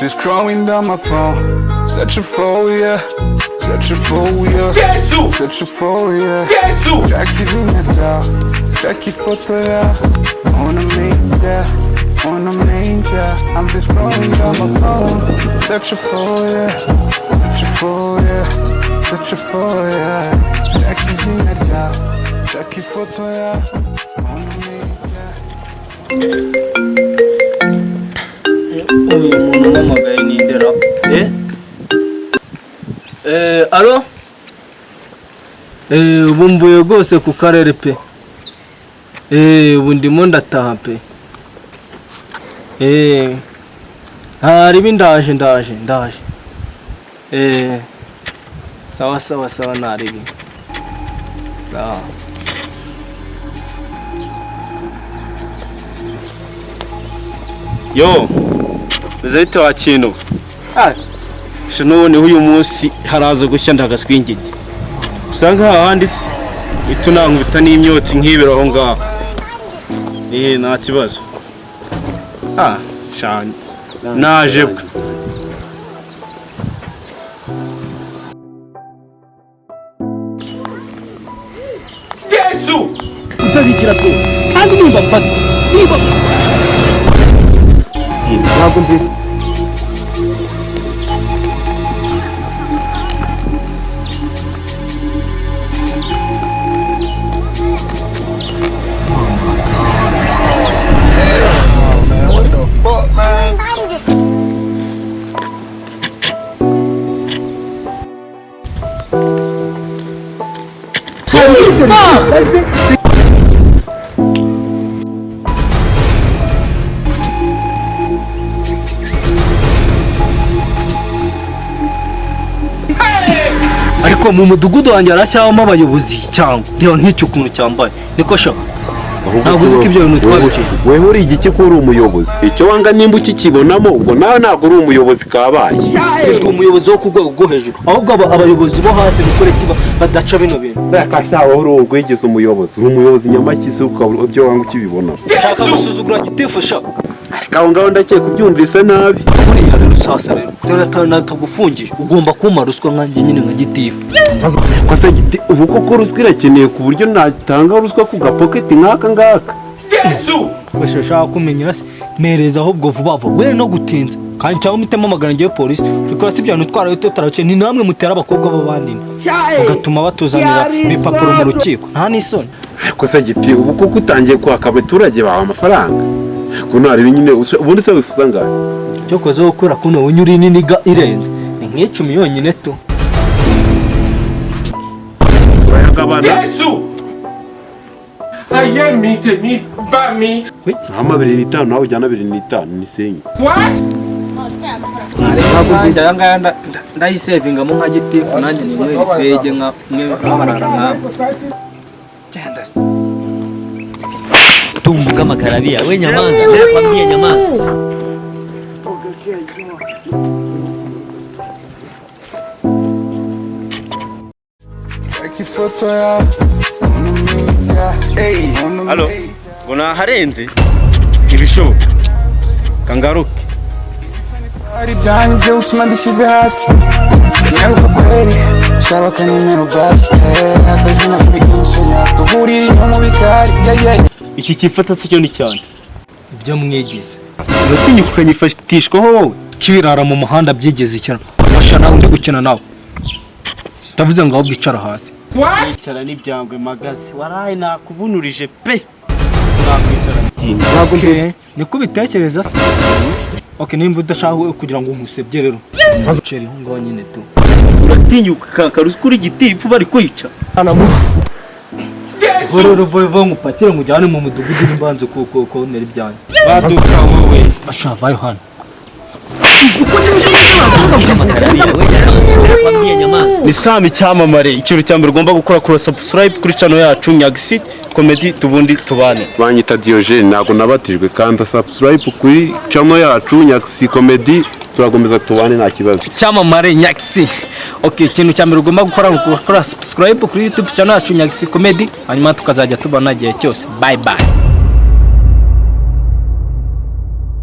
just scrolling down my phone, searching for ya, searching for ya, searching for ya. Jackie's in the top, Jackie photo ya, on a major, on a major. I'm just scrolling down my phone, searching for ya, searching for ya, searching for ya. Jackie's in the top, Jackie photo ya, on a major. Uyu muntu n'amagaye nindera. Alo? Ubu mvuye rwose ku karere pe. Ubu ndimo ndataha pe. Hari ndaje. Sawa naribi. Sawa. Yo, bizahita wakintu. Shinone uyu munsi harazo gushya ndagaswingije. Usanga handitse itunankubita n'imyotsi nkibero aho ngaho. Nta kibazo. Cyane. Naje bwa. Yesu! Utazikira pe. Kandi nimba pati. Nimba. Ntabwo ndi. Ariko mu mudugudu wanjye arashyamo abayobozi cyangwa niyo nk'icyo ukuntu cyambaye niko sha ntabwo uzi ko ibyo bintu twabikije wewe uri igiki ko uri umuyobozi icyo wanga nimba ukikibonamo ubwo nawe ntabwo uri umuyobozi kabaye ndi umuyobozi wo ku rwego rwo hejuru ahubwo abayobozi bo hasi bikore kiba badaca bino bintu nakashaho uri ugwigeze umuyobozi uri umuyobozi nyamakisi ukaba ibyo wanga ukibibona nshaka gusuzugura gitifu sha ariko aho ngaho ndakeye kubyumvise nabi buriya rero sasa rero natagufungije ugomba kumpa ruswa nkanjye nyine nka gitifu ko se giti ubu koko ruswa irakeneye ku buryo natanga ruswa ku gapoketi nk'aka ngaka Yesu! Kwese ushaka kumenyera se mereza ahubwo vuba we no gutinza kandi cyangwa mutema amagana ngiye polisi rikora si byantu twaraye tutarace ni namwe mutera abakobwa b'abandi ugatuma batuzanira ibipapuro mu rukiko nta n'isoni ariko se giti ubu koko utangiye kwaka abaturage bawe amafaranga kuno hari nyine ubundi se wifuza ngahe cyo koze gukora kuno unyuri niniga irenze ni nk'icumi yonyine to Yesu! Ayemi temi bami. Rama 25 nawe ujyana 25 ni senyi. What? Ntabwo ndayanga ndayisevinga mu nka gitifu nanjye ni mwe pege nka mwe barara nka cyanda se tumbuka makarabia we nyamanza kwambie nyamanza Ifoto ya unumicha Halo guna harenze ibishoboka kangaruke ari byanje usmandishize hasi nyaruka kweli shabaka nimero basi akazina kubikusanya tuhuri mu bikari iki kifata se cyo ni cyane ibyo mwigize uratinyuka nyifatishwaho wowe kibirara mu muhanda byigeze cyane bashana undi gukina nawe sitavuze ngo ahubwo icara hasi icara n'ibyangwe magazi waraye nakuvunurije pe nakwicara ntabwo niko bitekereza se okay nimba udashaka kugira ngo umusebye rero ceri ngo nyine tu uratinyuka karusukuri gitifu bari kwica ana mu Rero voye mupatire mujyane mu mudugudu n'imbanze ko neri byanye baduka wowe ashavayo hano ni Sami cyamamare ikintu cyambere ugomba gukora kuri subscribe kuri channel yacu Nyaxi comedy tubundi tubane banyita Diogene nago nabatijwe kandi subscribe kuri channel yacu Nyaxi comedy turagomeza tubane nta kibazo cyamamare Nyaxi okay ikintu cyambere ugomba gukora subscribe kuri YouTube channel yacu Nyaxi comedy hanyuma tukazajya tubana gihe cyose bye bye